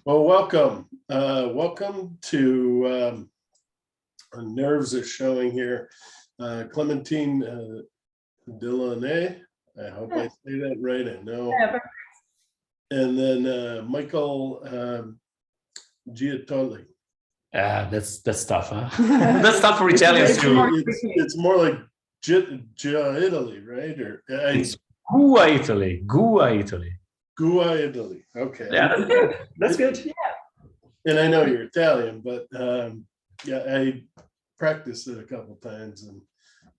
Well, welcome. Welcome to our Nerves Are Showing here. Clémentine Delauney. I hope I say that right. I know. And then Michele Guaitoli. That's tough, huh? That's tough for Italians too. It's more like Italy, right? Or it's Guaitoli. Guaitoli. Okay. Yeah, that's good. That's good. Yeah. And I know you're Italian, but yeah, I practiced it a couple times. And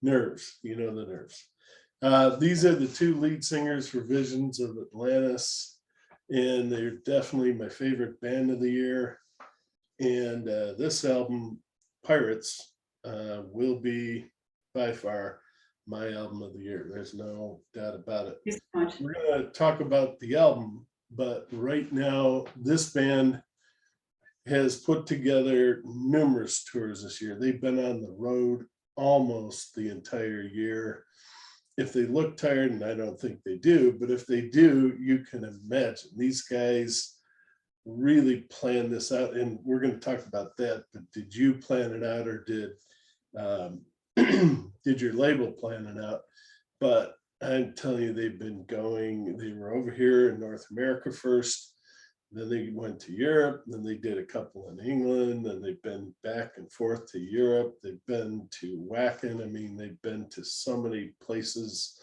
Nerves, you know the Nerves. These are the two lead singers for Visions of Atlantis, and they're definitely my favorite band of the year. And this album, Pirates, will be by far my album of the year. There's no doubt about it. We're going to talk about the album, but right now, this band has put together numerous tours this year. They've been on the road almost the entire year. If they look tired, and I don't think they do, but if they do, you can imagine these guys really plan this out. And we're going to talk about that, but did you plan it out, or did did your label plan it out? But I'm telling you, they've been going. They were over here in North America first, then they went to Europe, then they did a couple in England, and they've been back and forth to Europe. They've been to Wacken. I mean, they've been to so many places.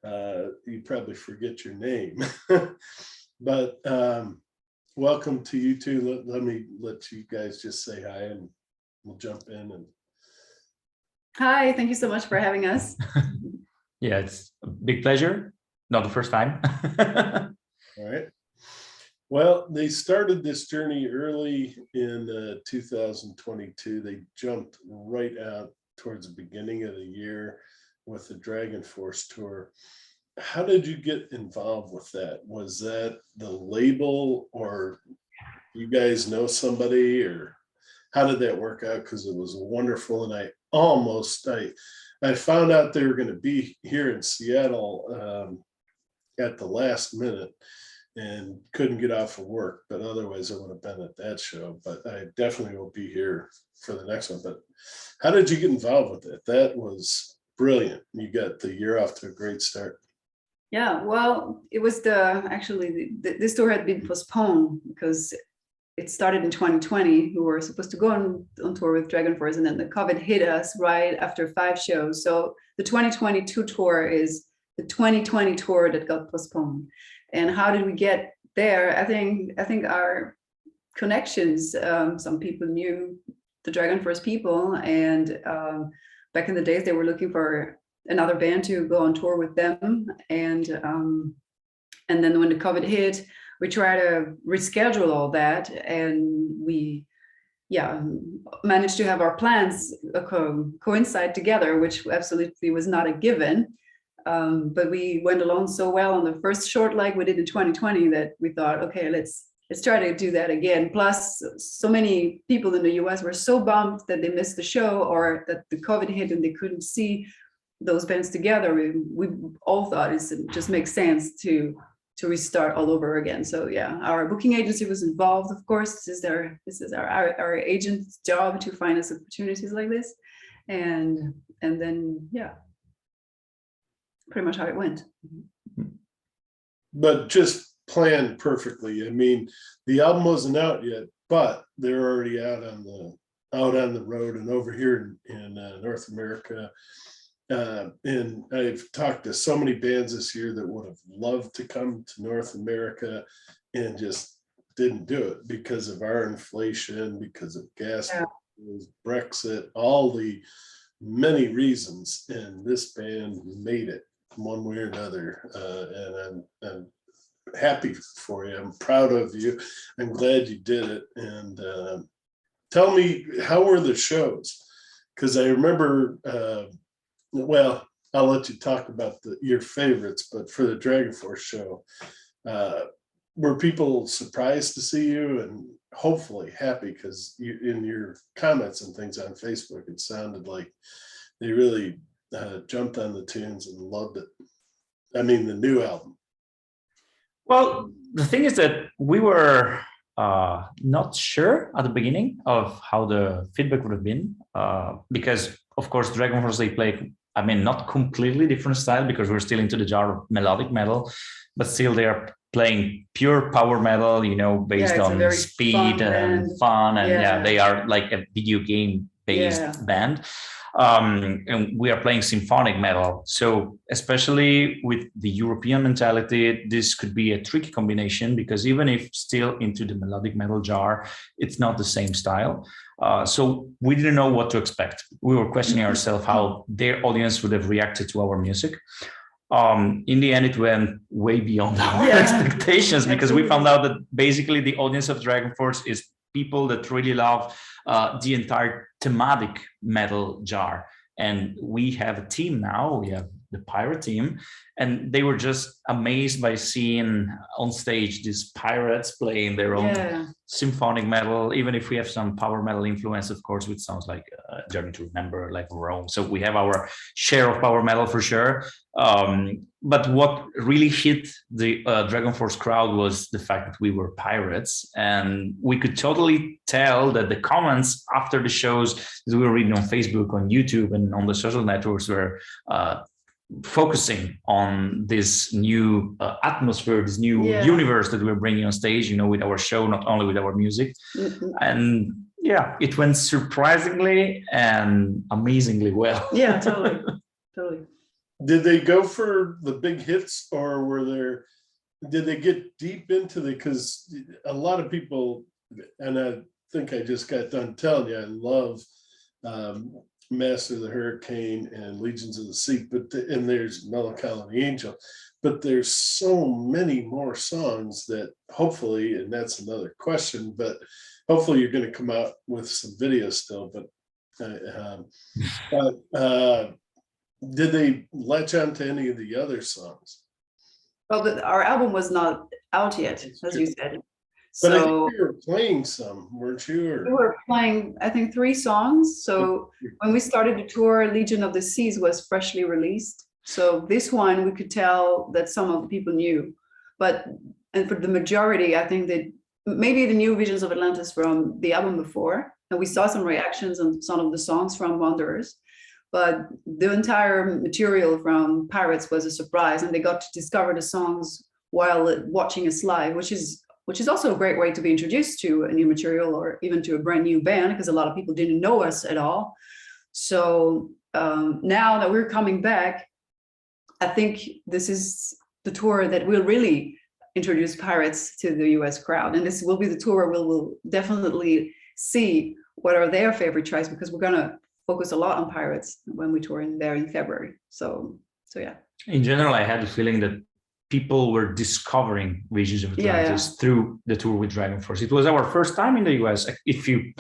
You probably forget your name. But welcome to you two. Let me let you guys just say hi, and we'll jump in. And hi, thank you so much for having us. Yeah, it's a big pleasure. Not the first time. All right. Well, they started this journey early in 2022. They jumped right out towards the beginning of the year with the DragonForce tour. How did you get involved with that? Was that the label, or you guys know somebody, or how did that work out? Because it was wonderful, and I found out they were going to be here in Seattle at the last minute, and couldn't get off of work, but otherwise I would have been at that show. But I definitely will be here for the next one. But how did you get involved with it? That was brilliant. You got the year off to a great start. Yeah, well, it was this tour had been postponed because it started in 2020. We were supposed to go on tour with DragonForce, and then the COVID hit us right after 5 shows. So the 2022 tour is the 2020 tour that got postponed. And how did we get there? I think our connections. Some people knew the DragonForce people, and back in the days they were looking for another band to go on tour with them. And then when the COVID hit, we tried to reschedule all that, and we managed to have our plans coincide together, which absolutely was not a given. But we went along so well on the first short leg we did in 2020 that we thought, okay, let's try to do that again. Plus, so many people in the US were so bummed that they missed the show, or that the COVID hit and they couldn't see those bands together. We all thought it just makes sense to restart all over again. So yeah, our booking agency was involved, of course. This is our agent's job to find us opportunities like this, and then yeah, pretty much how it went. But just planned perfectly. I mean, the album wasn't out yet, but they're already out on the road and over here in North America. And I've talked to so many bands this year that would have loved to come to North America and just didn't do it because of our inflation, because of gas, Brexit, all the many reasons. And this band made it one way or another. And I'm happy for you. I'm proud of you. I'm glad you did it. And tell me, how were the shows? Because I remember, well, I'll let you talk about your favorites, but for the DragonForce show, were people surprised to see you, and hopefully happy? Because in your comments and things on Facebook, it sounded like they really jumped on the tunes and loved it. I mean, the new album. Well, the thing is that we were not sure at the beginning of how the feedback would have been, because of course DragonForce, they play, I mean, not completely different style, because we're still into the genre of melodic metal, but still they are playing pure power metal, you know, based on speed and fun, and they are like a video game based band. And we are playing symphonic metal. So especially with the European mentality, this could be a tricky combination, because even if still into the melodic metal jar, it's not the same style. So we didn't know what to expect. We were questioning ourselves how their audience would have reacted to our music. In the end, it went way beyond our expectations, because we found out that basically the audience of DragonForce is people that really love the entire thematic metal jar. And we have a team now, we have the pirate team, and they were just amazed by seeing on stage these pirates playing their own symphonic metal, even if we have some power metal influence, of course, which sounds like Journey to Remember, like Rome. So we have our share of power metal for sure. But what really hit the DragonForce crowd was the fact that we were pirates, and we could totally tell that the comments after the shows that we were reading on Facebook, on YouTube, and on the social networks were focusing on this new atmosphere, this new universe that we're bringing on stage, you know, with our show, not only with our music. And yeah, it went surprisingly and amazingly well. Yeah, totally. Did they go for the big hits, or did they get deep into because a lot of people, and I think I just got done telling you, I love Master of the Hurricane and Legions of the Sea, and there's Melancholy Angel, but there's so many more songs that hopefully, and that's another question, but hopefully you're going to come out with some videos still, but did they latch on to any of the other songs? Well, our album was not out yet, as you said. But I think you were playing some, weren't you? We were playing, I think, 3 songs. So when we started the tour, Legion of the Seas was freshly released. So this one, we could tell that some of the people knew. And for the majority, I think that maybe the new Visions of Atlantis from the album before, and we saw some reactions on some of the songs from Wanderers. But the entire material from Pirates was a surprise, and they got to discover the songs while watching us live, which is also a great way to be introduced to a new material, or even to a brand new band, because a lot of people didn't know us at all. So now that we're coming back, I think this is the tour that will really introduce Pirates to the US crowd. And this will be the tour where we'll definitely see what are their favorite tracks, because we're going to focus a lot on Pirates when we tour in there in February. So yeah. In general, I had the feeling that people were discovering Visions of Atlantis through the tour with DragonForce. It was our first time in the US. If you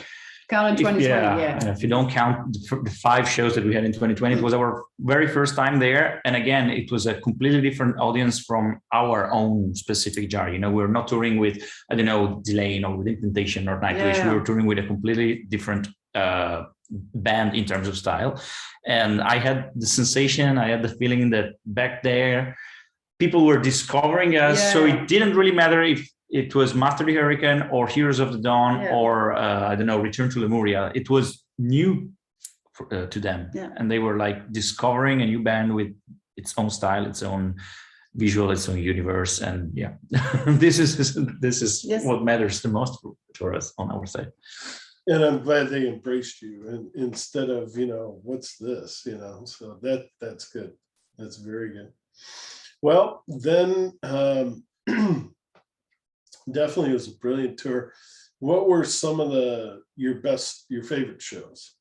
count in 2020, if you don't count the 5 shows that we had in 2020, it was our very first time there. And again, it was a completely different audience from our own specific genre. You know, we're not touring with, I don't know, Delauney or with Incantation or Nightwish. We were touring with a completely different band in terms of style. And I had the sensation, I had the feeling that back there, people were discovering us. So it didn't really matter if it was Master of the Hurricane or Heroes of the Dawn or, I don't know, Return to Lemuria. It was new to them. And they were like discovering a new band with its own style, its own visual, its own universe. And this is what matters the most for us on our side. And I'm glad they embraced you, and instead of, what's this, so that's good. That's very good. Well, then definitely it was a brilliant tour. What were some of your favorite shows?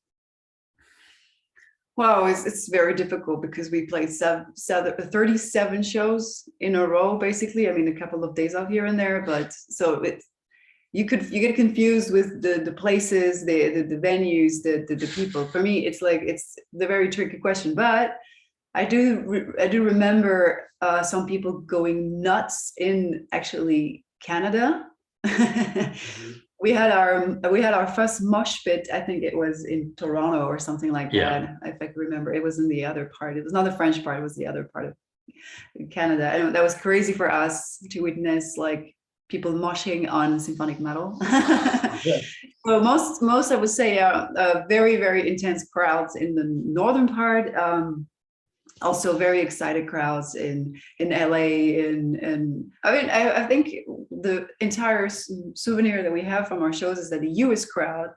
Wow, it's very difficult because we played 37 shows in a row, basically. I mean, a couple of days off here and there, but so you get confused with the places, the venues, the people. For me, it's the very tricky question. But I do remember some people going nuts in actually Canada. We had our first mosh pit. I think it was in Toronto or something like that. If I can remember, it was in the other part. It was not the French part. It was the other part of Canada. I know that was crazy for us to witness, people moshing on symphonic metal. Yeah. So most I would say very, very intense crowds in the northern part. Also very excited crowds in LA and I mean I think the entire souvenir that we have from our shows is that the US crowd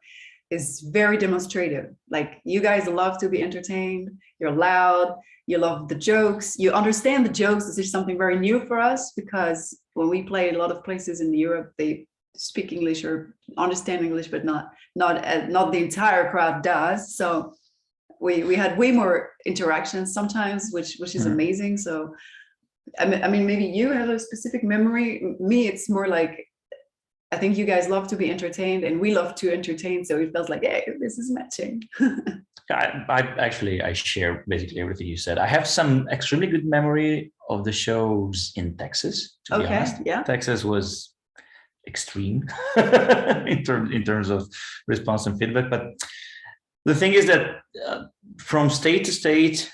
is very demonstrative. Like, you guys love to be entertained, you're loud, you love the jokes, you understand the jokes. This is something very new for us, because when we play a lot of places in Europe, they speak English or understand English, but not the entire crowd does. So we had way more interactions sometimes, which is amazing. So I mean, maybe you have a specific memory. Me, it's more like, I think you guys love to be entertained and we love to entertain. So it felt like, hey, this is matching. I share basically everything you said. I have some extremely good memory of the shows in Texas, to be honest. Yeah. Texas was extreme in terms of response and feedback. But the thing is that from state to state,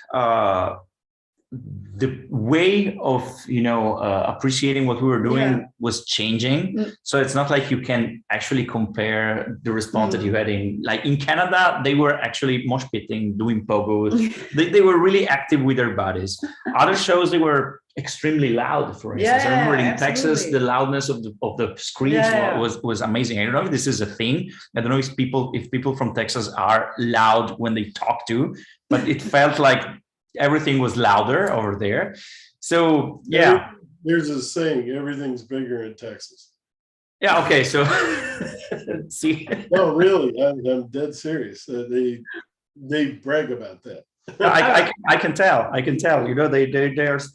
the way of appreciating what we were doing was changing. So it's not like you can actually compare the response that you had in Canada. They were actually mosh pitting, doing pogos. they were really active with their bodies. Other shows, they were extremely loud. For instance, I remember in Texas, the loudness of the screams was amazing. I don't know if this is a thing. I don't know if people from Texas are loud when they talk to, but it felt like everything was louder over there. So yeah, there's a saying, everything's bigger in Texas. Yeah. Okay. So see. No, really, I'm dead serious. They brag about that. I can tell.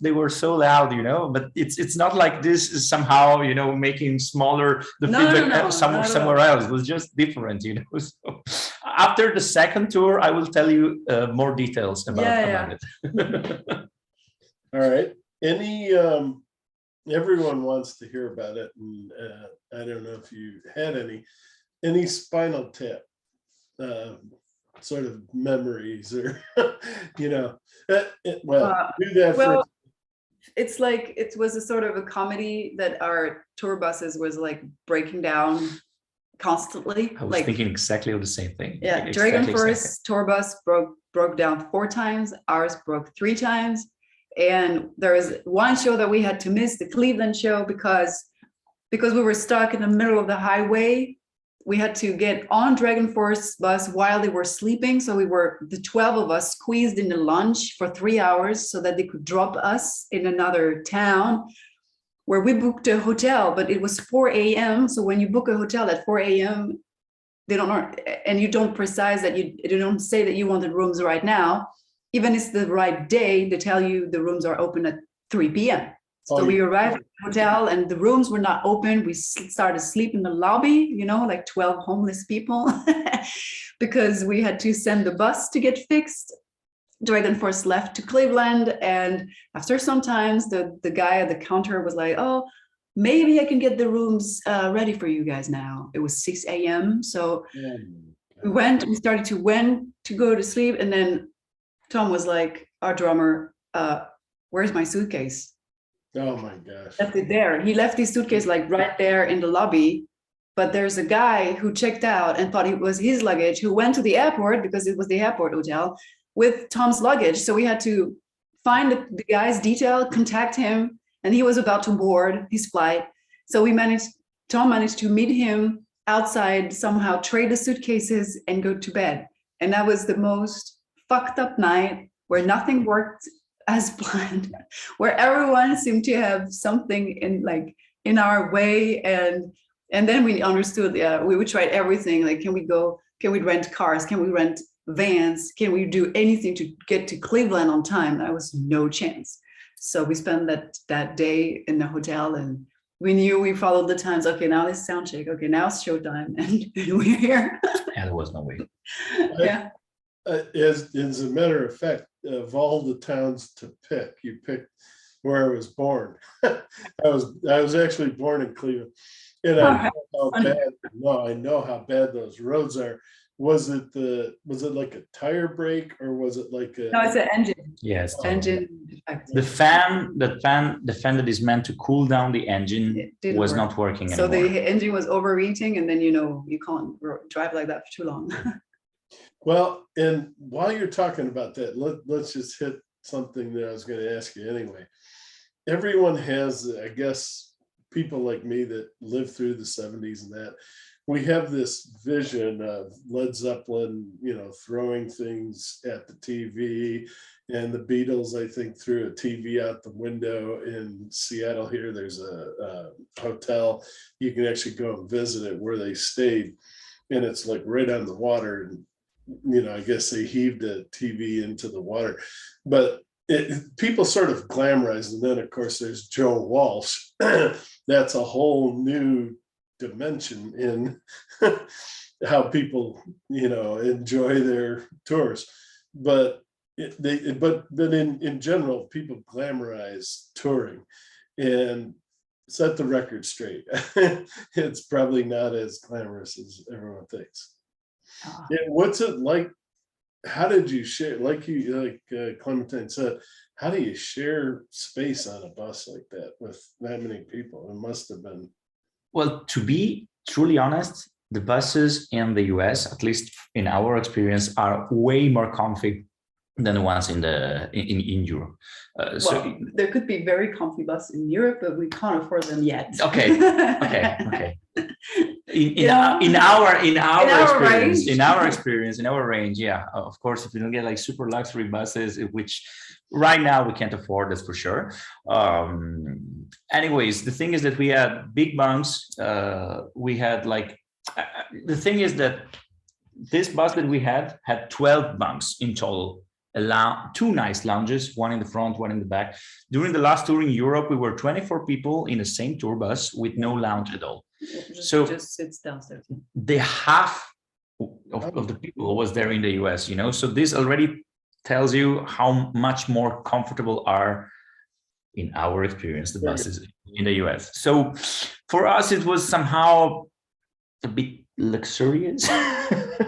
They were so loud, but it's not like this is somehow making smaller the feedback somewhere else. It was just different. So after the second tour, I will tell you more details about it. All right. Everyone wants to hear about it, and I don't know if you had any Spinal Tap sort of memories, or do that first. It's like, it was a sort of a comedy that our tour buses was like breaking down constantly. I was thinking exactly of the same thing. Yeah, DragonForce tour bus broke down 4 times. Ours broke 3 times. And there was one show that we had to miss, the Cleveland show, because we were stuck in the middle of the highway. We had to get on DragonForce bus while they were sleeping. So we were, the 12 of us, squeezed in the lunch for 3 hours so that they could drop us in another town, where we booked a hotel, but it was 4 a.m. So when you book a hotel at 4 a.m., they don't, and you don't precise that you don't say that you want the rooms right now. Even if it's the right day, they tell you the rooms are open at 3 p.m. So we arrived at the hotel and the rooms were not open. We started sleep in the lobby, like 12 homeless people, because we had to send the bus to get fixed. DragonForce left to Cleveland, and after some times, the guy at the counter was like, "Oh, maybe I can get the rooms ready for you guys now." It was 6 a.m. So we started to go to sleep, and then Tom was like, our drummer, "Where's my suitcase?" Oh my gosh. Left it there. He left his suitcase like right there in the lobby. But there's a guy who checked out and thought it was his luggage, who went to the airport, because it was the airport hotel, with Tom's luggage. So we had to find the guy's detail, contact him, and he was about to board his flight. So Tom managed to meet him outside, somehow trade the suitcases and go to bed. And that was the most fucked up night, where nothing worked as planned, where everyone seemed to have something in our way. And then we understood, we tried everything. Like, can we rent cars? Can we rent vans? Can we do anything to get to Cleveland on time? There was no chance. So we spent that day in the hotel, and we knew we followed the times. Okay, now it's sound check. Okay, now it's showtime, and we're here. Yeah, there was no way. Yeah. As a matter of fact, of all the towns to pick, you picked where I was born. I was actually born in Cleveland, and I know how bad those roads are. was it like a tire brake, or was it like a? No, it's an engine. Yes. Engine defect. The fan that is meant to cool down the engine It didn't was work. not working So anymore. the engine was overheating, and then you can't drive like that for too long. Well, and while you're talking about that, let's just hit something that I was going to ask you anyway. Everyone has, I guess, people like me that lived through the 70s and that, we have this vision of Led Zeppelin, throwing things at the TV, and the Beatles, I think, threw a TV out the window in Seattle here. There's a hotel. You can actually go and visit it where they stayed, and it's like right on the water. And, I guess they heaved a TV into the water, but people sort of glamorize. And then, of course, there's Joe Walsh. That's a whole new dimension in how people, enjoy their tours. But in general, people glamorize touring and set the record straight. It's probably not as glamorous as everyone thinks. Yeah, what's it like? How did you share, like Clémentine said, how do you share space on a bus like that with that many people? It must have been. Well, to be truly honest, the buses in the US, at least in our experience, are way more comfy than the ones in Europe. So there could be very comfy buses in Europe, but we can't afford them yet. Okay. In our range, yeah. Of course, if you don't get like super luxury buses, which right now we can't afford, that's for sure. Anyways, the thing is that we had big bunks. We had the thing is that this bus that we had 12 bunks in total. Two nice lounges, one in the front, one in the back. During the last tour in Europe, we were 24 people in the same tour bus with no lounge at all. Just sits downstairs. The half of the people was there in the US, so this already tells you how much more comfortable are, in our experience, the buses in the US. So for us, it was somehow a bit luxurious.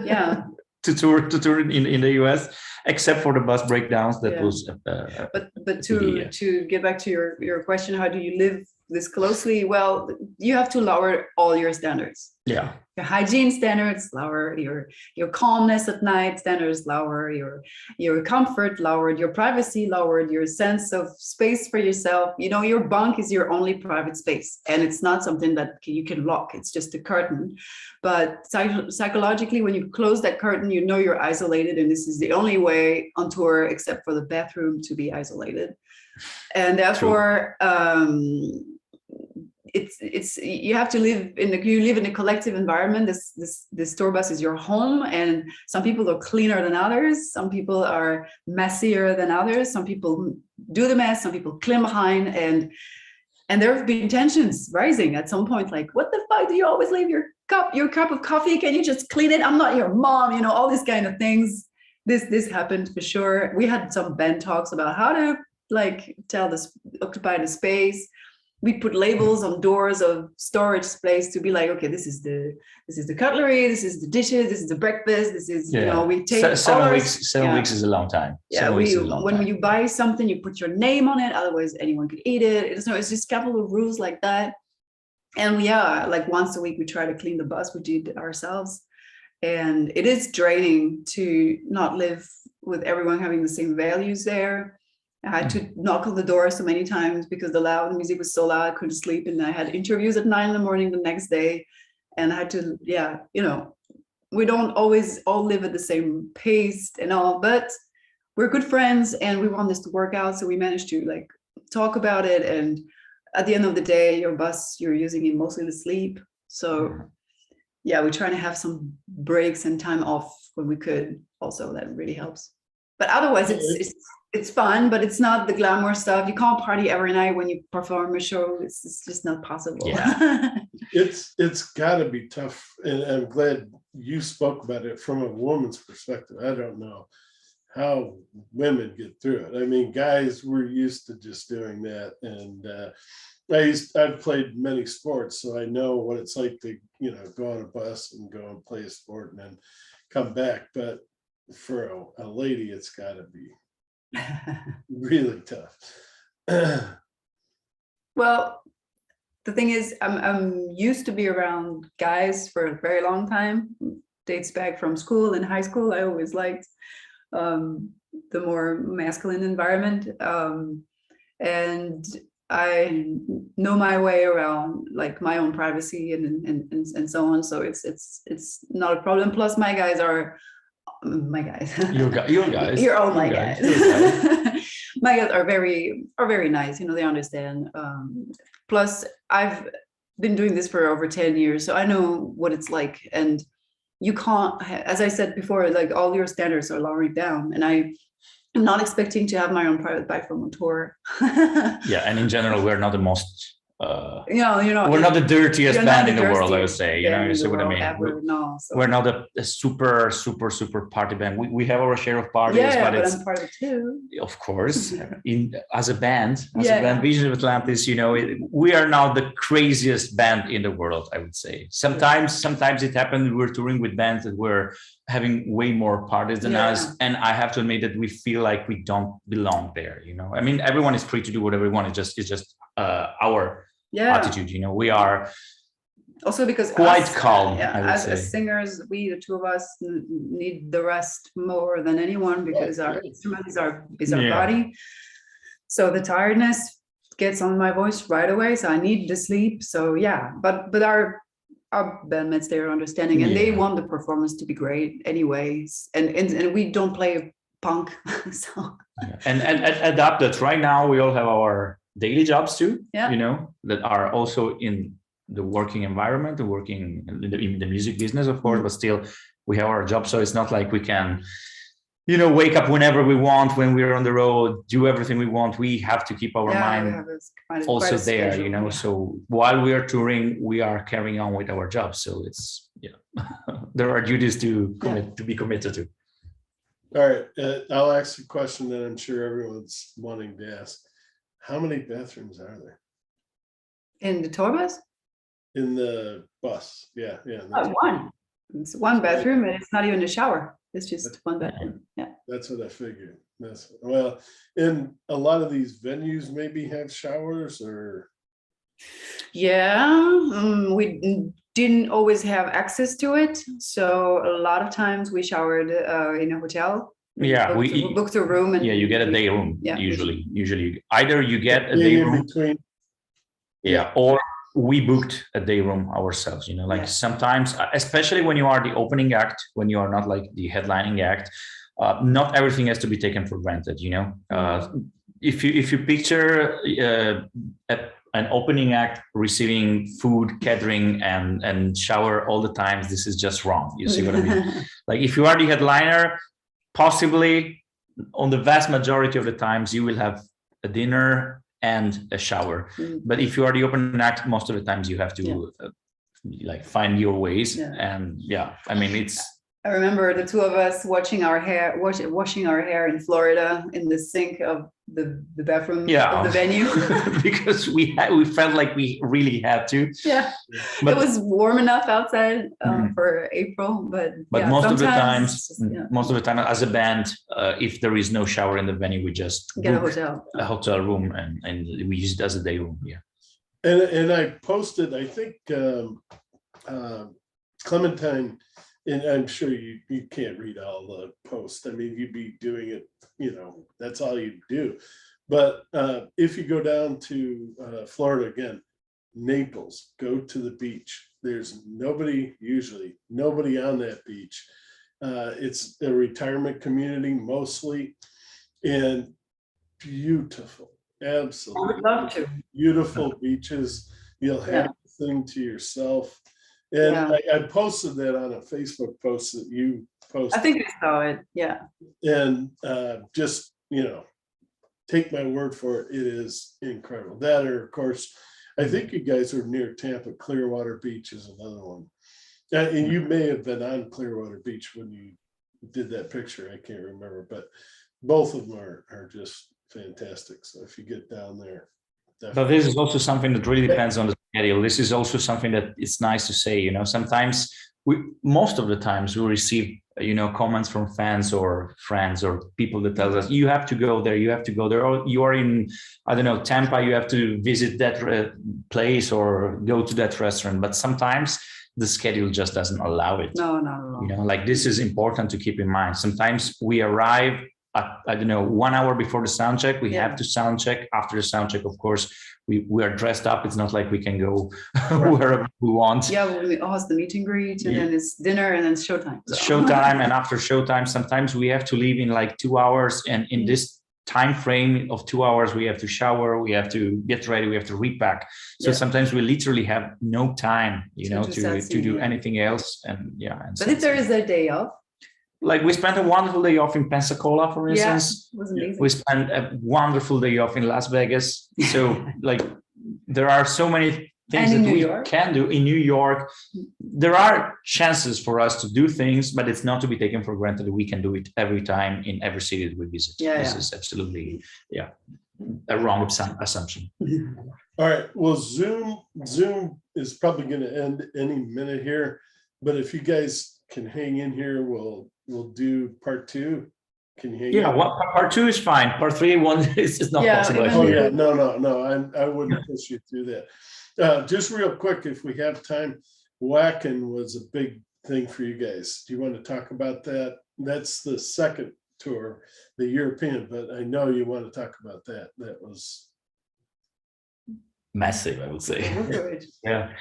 Yeah. to tour in the US, except for the bus breakdowns. That was. But to get back to your question, how do you live this closely? Well, you have to lower all your standards. Yeah. Your hygiene standards lower, your calmness at night standards lower, your comfort lowered, your privacy lowered, your sense of space for yourself. Your bunk is your only private space, and it's not something that you can lock. It's just a curtain. But psychologically, when you close that curtain, you're isolated, and this is the only way on tour, except for the bathroom, to be isolated. And therefore, it's you have to live in a collective environment. This tour bus is your home, and some people are cleaner than others. Some people are messier than others. Some people do the mess. Some people clean behind, and there have been tensions rising at some point. Like, what the fuck do you always leave your cup of coffee? Can you just clean it? I'm not your mom. All these kind of things. This happened for sure. We had some band talks about how to occupy the space. We put labels on doors of storage space to be like, okay, this is the cutlery, this is the dishes, this is the breakfast, this is we take 7 weeks. 7 weeks is a long time. Yeah, when you buy something, you put your name on it, otherwise anyone could eat it. It's just a couple of rules like that. And once a week we try to clean the bus. We did it ourselves, and it is draining to not live with everyone having the same values there. I had to knock on the door so many times because the music was so loud, I couldn't sleep. And I had interviews at 9 a.m. the next day. And I had to, we don't always all live at the same pace and all, but we're good friends and we want this to work out. So we managed to talk about it. And at the end of the day, your bus, you're using it mostly to sleep. So we're trying to have some breaks and time off when we could also. That really helps. But otherwise it's fun, but it's not the glamour stuff. You can't party every night when you perform a show. It's just not possible. Yeah. It's got to be tough, and I'm glad you spoke about it from a woman's perspective. I don't know how women get through it. I mean, guys, we're used to just doing that, and I've played many sports, so I know what it's like to go on a bus and go and play a sport and then come back. But for a lady, it's got to be really tough. Well, the thing is, I'm used to be around guys for a very long time. Dates back from school and high school. I always liked the more masculine environment, and I know my way around, like, my own privacy and so on. So it's not a problem. Plus, my guys are my guys. Your guys. You're all my guys. Your guys. My guys are very nice. You know, they understand. Plus, I've been doing this for over 10 years, so I know what it's like. And you can't, as I said before, like, all your standards are lowering down. And I'm not expecting to have my own private bike from on tour. Yeah, and in general, we're not the most. We're not the dirtiest band in the world, I would say. You see what I mean? We're not a super party band. We have our share of parties, but it's, I'm part of it too. Of course, as a band, Vision of Atlantis, we are now the craziest band in the world, I would say. Sometimes it happened. We're touring with bands that were having way more parties than us, and I have to admit that we feel like we don't belong there. I mean, everyone is free to do whatever they want. It's just our attitude. We are also, because quite calm. I would say. As singers, the two of us need the rest more than anyone, because our instrument is our body. So the tiredness gets on my voice right away. So I need the sleep. So but our bandmates, they're understanding, and they want the performance to be great anyways. And we don't play punk. So and adapt that. Right now, we all have our daily jobs too, that are also in the working environment, working in the music business, of course, but still we have our job. So it's not like we can, wake up whenever we want, when we're on the road, do everything we want. We have to keep our mind also there, so while we are touring, we are carrying on with our job. So it's, there are duties to be committed to. All right, I'll ask a question that I'm sure everyone's wanting to ask. How many bathrooms are there in the tour bus? In the bus? Yeah. One. It's one bathroom, and it's not even a shower. It's just one bedroom. Yeah. That's what I figured. Well, and a lot of these venues maybe have showers, or. Yeah, we didn't always have access to it, so a lot of times we showered in a hotel. We booked a room, and you get a day room. Usually either you get a day room between, or we booked a day room ourselves. Sometimes, especially when you are the opening act, when you are not like the headlining act, not everything has to be taken for granted. If you picture an opening act receiving food, catering, and shower all the time, this is just wrong. You see what I mean? Like, if you are the headliner, possibly on the vast majority of the times you will have a dinner and a shower. But if you are the opening act, most of the times you have to find your ways. And I mean, it's. I remember the two of us washing our hair in Florida in the sink of the bathroom of the venue because we felt like we really had to. But it was warm enough outside for April, but most of the time as a band, if there is no shower in the venue, we just get a hotel room and we use it as a day room. And I posted, I think Clémentine. And I'm sure you can't read all the posts. I mean, you'd be doing it, that's all you do. But if you go down to Florida again, Naples, go to the beach. There's usually nobody on that beach. It's a retirement community mostly, and beautiful, absolutely. I would love to. Beautiful beaches. You'll have the thing to yourself. And I posted that on a Facebook post that you posted. I think I saw it. Yeah. And just, take my word for it. It is incredible. That, or of course, I think you guys are near Tampa. Clearwater Beach is another one. And you may have been on Clearwater Beach when you did that picture. I can't remember, but both of them are just fantastic. So if you get down there. But this is also something that really depends on the schedule. This is also something that it's nice to say, sometimes most of the times we receive comments from fans or friends or people that tell us you have to go there, you have to go there, or you are in, I don't know, Tampa, you have to visit that place or go to that restaurant. But sometimes the schedule just doesn't allow it. No, not at all. Like this is important to keep in mind. Sometimes we arrive at, I don't know, 1 hour before the sound check. We have to sound check. After the sound check, of course, we are dressed up. It's not like we can go wherever we want. Yeah, we host the meet and greet, and then it's dinner, and then it's showtime. So. Showtime, and after showtime, sometimes we have to leave in like 2 hours. And in this time frame of 2 hours, we have to shower, we have to get ready, we have to repack. So sometimes we literally have no time, to do anything else. And but if there is a day off. Like we spent a wonderful day off in Pensacola, for instance. It was amazing. We spent a wonderful day off in Las Vegas. So like there are so many things that we can do in New York. There are chances for us to do things, but it's not to be taken for granted that we can do it every time in every city that we visit. This is absolutely a wrong assumption. All right. Well, Zoom is probably going to end any minute here, but if you guys can hang in here, we'll do part 2. Can you hang in? Well, part 2 is fine. Part 3 is not possible. Oh yeah, no. I wouldn't push you through that. Just real quick, if we have time, Wacken was a big thing for you guys. Do you want to talk about that? That's the second tour, the European, but I know you want to talk about that. That was massive, I would say. Yeah.